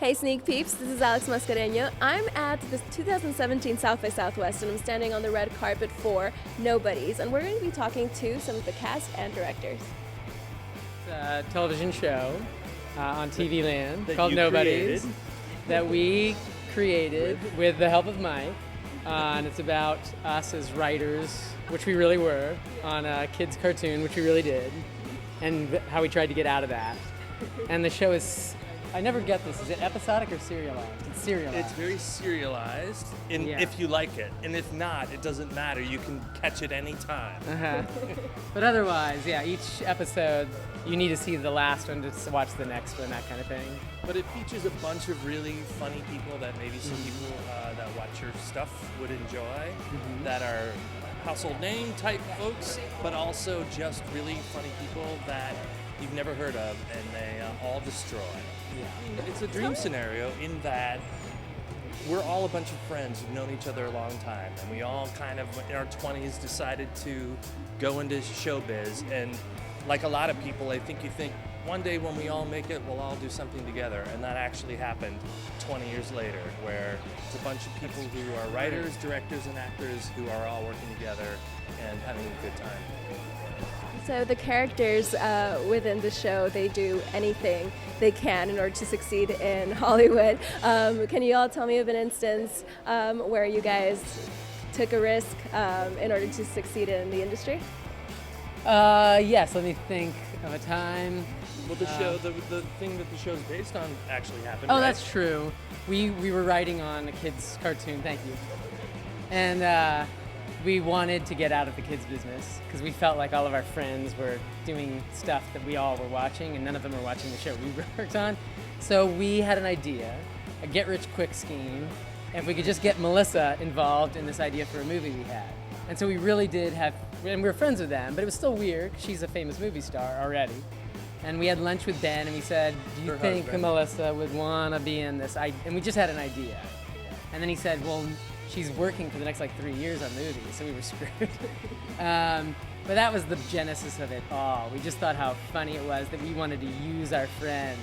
Hey Sneak Peeps, this is Alex Mascareno. I'm at the 2017 South by Southwest and I'm standing on the red carpet for Nobodies, and we're going to be talking to some of the cast and directors. It's a television show on TV Land that called Nobodies created. that we created with the help of Mike. And it's about us as writers, which we really were, on a kid's cartoon, which we really did, and how we tried to get out of that. And the show is, I never get this, is it episodic or serialized? It's serialized. It's very serialized Yeah. if you like it. And if not, it doesn't matter. You can catch it any time. But otherwise, yeah, each episode, you need to see the last one to watch the next one, that kind of thing. But it features a bunch of really funny people that maybe some people that watch your stuff would enjoy, that are household name type folks, but also just really funny people that you've never heard of, and they all destroy. Yeah. It's a dream scenario in that we're all a bunch of friends who've known each other a long time, and we all kind of, in our 20s, decided to go into showbiz. And like a lot of people, I think you think, one day when we all make it, we'll all do something together. And that actually happened 20 years later, where it's a bunch of people who are writers, directors, and actors who are all working together and having a good time. So the characters within the show, they do anything they can in order to succeed in Hollywood. Can you all tell me of an instance where you guys took a risk in order to succeed in the industry? Yes, let me think of a time. Well, the show, the thing that the show's based on actually happened. Oh, right? that's true. We were writing on a kid's cartoon, thank you. And we wanted to get out of the kids business because we felt like all of our friends were doing stuff that we all were watching and none of them were watching the show we worked on. So we had an idea, a get-rich-quick scheme, and if we could just get Melissa involved in this idea for a movie we had. And so we really did have, and we were friends with them, but it was still weird 'cause she's a famous movie star already. And we had lunch with Ben and we said, do you Her think husband. Melissa would want to be in this? And we just had an idea. And then he said, well, she's working for the next 3 years on movies, so we were screwed. But that was the genesis of it all. We just thought how funny it was that we wanted to use our friends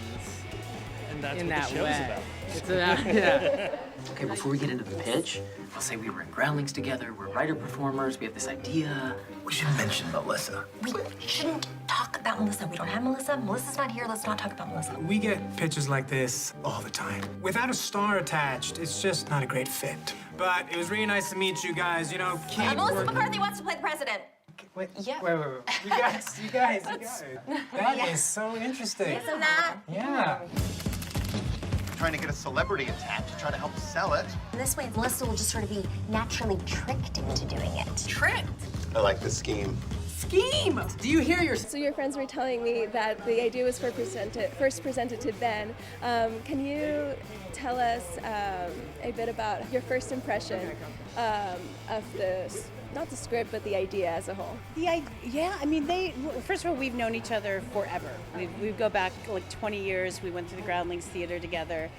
And that's in what that the show's way. about. It's about, yeah. Okay, before we get into the pitch, I'll say we were in Groundlings together, we're writer-performers, we have this idea. We should mention Melissa. We shouldn't talk about Melissa. We don't have Melissa. Melissa's not here. Let's not talk about Melissa. We get pitches like this all the time. Without a star attached, it's just not a great fit. But it was really nice to meet you guys. You know, keep Melissa working. McCarthy wants to play the president. Wait, Yeah. wait. You guys. That is so interesting. Isn't that? Yeah. Trying to get a celebrity attached, trying to help sell it. This way, Melissa will just sort of be naturally tricked into doing it. Tricked? I like the scheme. Scheme! Do you hear your... So your friends were telling me that the idea was first presented to Ben. Can you tell us a bit about your first impression of not the script, but the idea as a whole? First of all, we've known each other forever. We go back 20 years. We went to the Groundlings Theater together.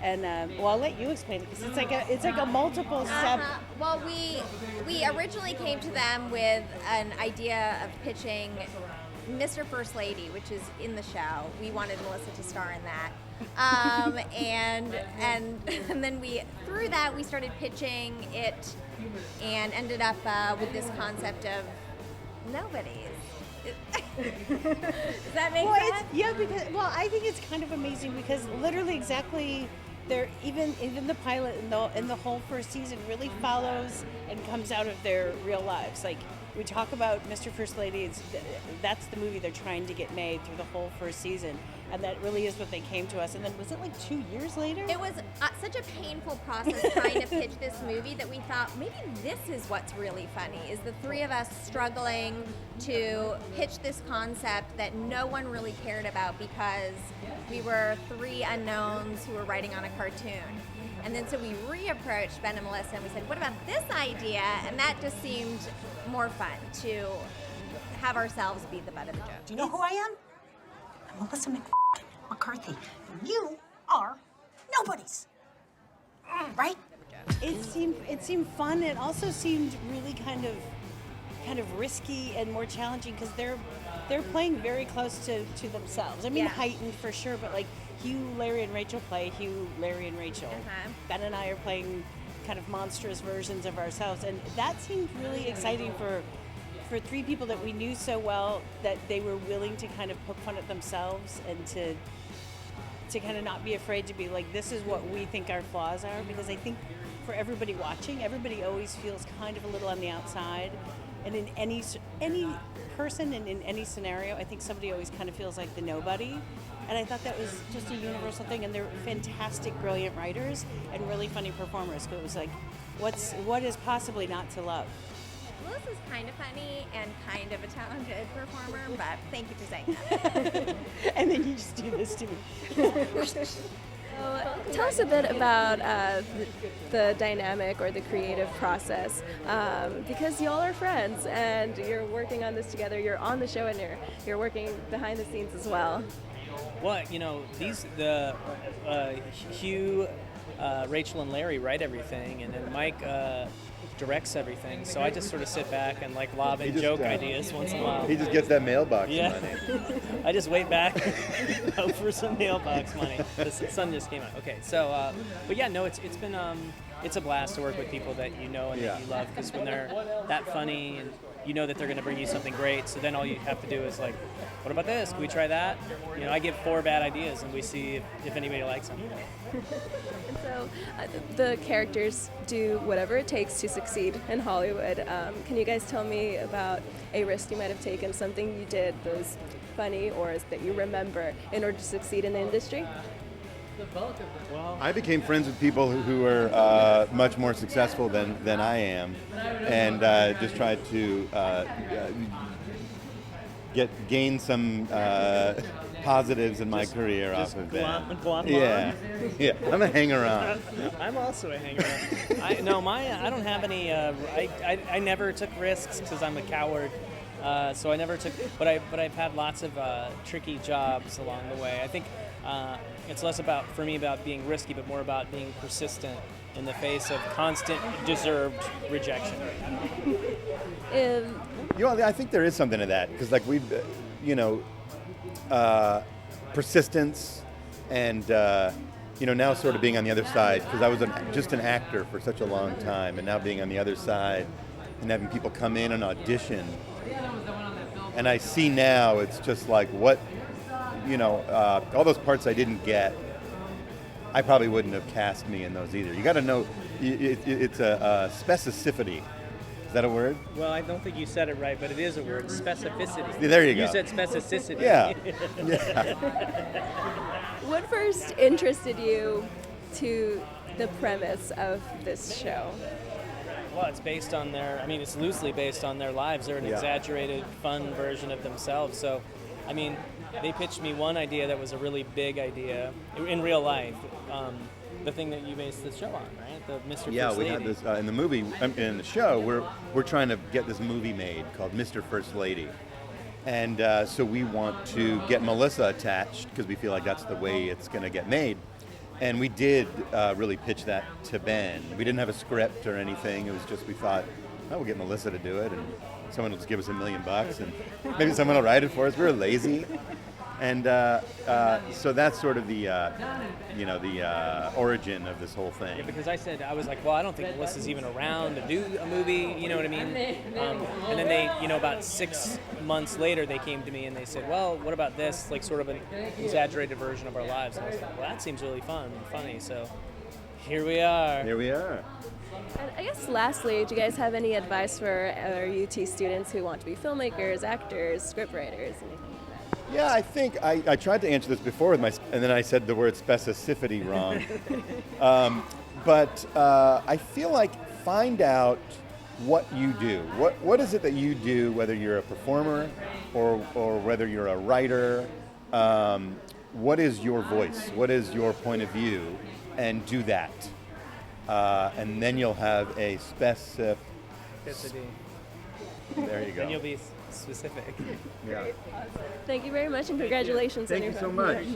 And well, I'll let you explain it because it's like a multiple step. Well, we originally came to them with an idea of pitching Mr. First Lady, which is in the show. We wanted Melissa to star in that. And then through that we started pitching it and ended up with this concept of Nobodies. Does that make sense? Because I think it's kind of amazing because literally exactly there, even the pilot and the whole first season really follows and comes out of their real lives. Like we talk about Mr. First Lady, that's the movie they're trying to get made through the whole first season, and that really is what they came to us. And then was it 2 years later? It was such a painful process trying to pitch this movie that we thought maybe this is what's really funny, is the three of us struggling to pitch this concept that no one really cared about because we were three unknowns who were writing on a cartoon. And then so we reapproached Ben and Melissa and we said, what about this idea? And that just seemed more fun to have ourselves be the butt of the joke. Do you know who I am? I'm Melissa McCarthy. And you are Nobodies. Right? It seemed fun. It also seemed really kind of risky and more challenging because they're playing very close to themselves. I mean, Yeah. heightened for sure, but Hugh, Larry, and Rachel play Hugh, Larry, and Rachel. Ben and I are playing kind of monstrous versions of ourselves, and that seemed really exciting for three people that we knew so well, that they were willing to kind of poke fun at themselves and to kind of not be afraid to be like, this is what we think our flaws are, because I think for everybody watching, everybody always feels kind of a little on the outside, and in any person and in any scenario, I think somebody always kind of feels like the nobody. And I thought that was just a universal thing, and they're fantastic, brilliant writers and really funny performers. So it was like, what is possibly not to love? Melissa's kind of funny and kind of a talented performer, but thank you for saying that. And then you just do this to me. So, tell us a bit about the dynamic or the creative process, because y'all are friends and you're working on this together. You're on the show and you're working behind the scenes as well. Well, you know, Hugh, Rachel, and Larry write everything, and then Mike directs everything. So I just sort of sit back and like lob in joke ideas once in a while. He just gets that mailbox money. I just wait back, hope for some mailbox money. The sun just came out. Okay, so but yeah, no, it's been it's a blast to work with people that you know and that you love, because when they're that funny and you know that they're going to bring you something great, so then all you have to do is like, what about this? Can we try that? You know, I give 4 bad ideas and we see if anybody likes them. And so the characters do whatever it takes to succeed in Hollywood. Can you guys tell me about a risk you might have taken, something you did that was funny or that you remember in order to succeed in the industry? I became friends with people who were much more successful than I am, and just tried to gain some positives in my career off of that. Yeah, I'm a hanger-on. I'm also a hanger-on. I don't have any. I never took risks because I'm a coward. So I never took, but I've had lots of tricky jobs along the way. I think it's less about being risky, but more about being persistent in the face of constant deserved rejection. I think there is something to that, because like persistence and now sort of being on the other side, because I was just an actor for such a long time, and now being on the other side and having people come in and audition. And I see now it's just like all those parts I didn't get, I probably wouldn't have cast me in those either. You got to know, it's a specificity. Is that a word? Well, I don't think you said it right, but it is a word, specificity. There you go. You said specificity. Yeah. What first interested you to the premise of this show? Well, it's based on it's loosely based on their lives. They're an exaggerated, fun version of themselves. So, they pitched me one idea that was a really big idea in real life. The thing that you based the show on, right? The Mr. First Lady. Yeah, we had this in the movie, in the show, we're trying to get this movie made called Mr. First Lady. And so we want to get Melissa attached, because we feel like that's the way it's going to get made. And we did really pitch that to Ben. We didn't have a script or anything. It was just, we thought, we'll get Melissa to do it, and someone will just give us $1 million, and maybe someone will write it for us. We were lazy. And so that's sort of the origin of this whole thing. Yeah, because I was like, well, I don't think Melissa's even around to do a movie, you know what I mean? And then they, about 6 months later, they came to me and they said, well, what about this, like sort of an exaggerated version of our lives? And I was like, well, that seems really fun and funny, so here we are. Here we are. And I guess lastly, do you guys have any advice for other UT students who want to be filmmakers, actors, scriptwriters, anything like that? Yeah, I think I tried to answer this before and then I said the word specificity wrong. But I feel like find out what you do. What is it that you do, whether you're a performer or whether you're a writer? What is your voice? What is your point of view? And do that. And then you'll have a specificity. There you go. Then you'll be specific. Yeah. Thank you very much, and congratulations on your Thank you so much.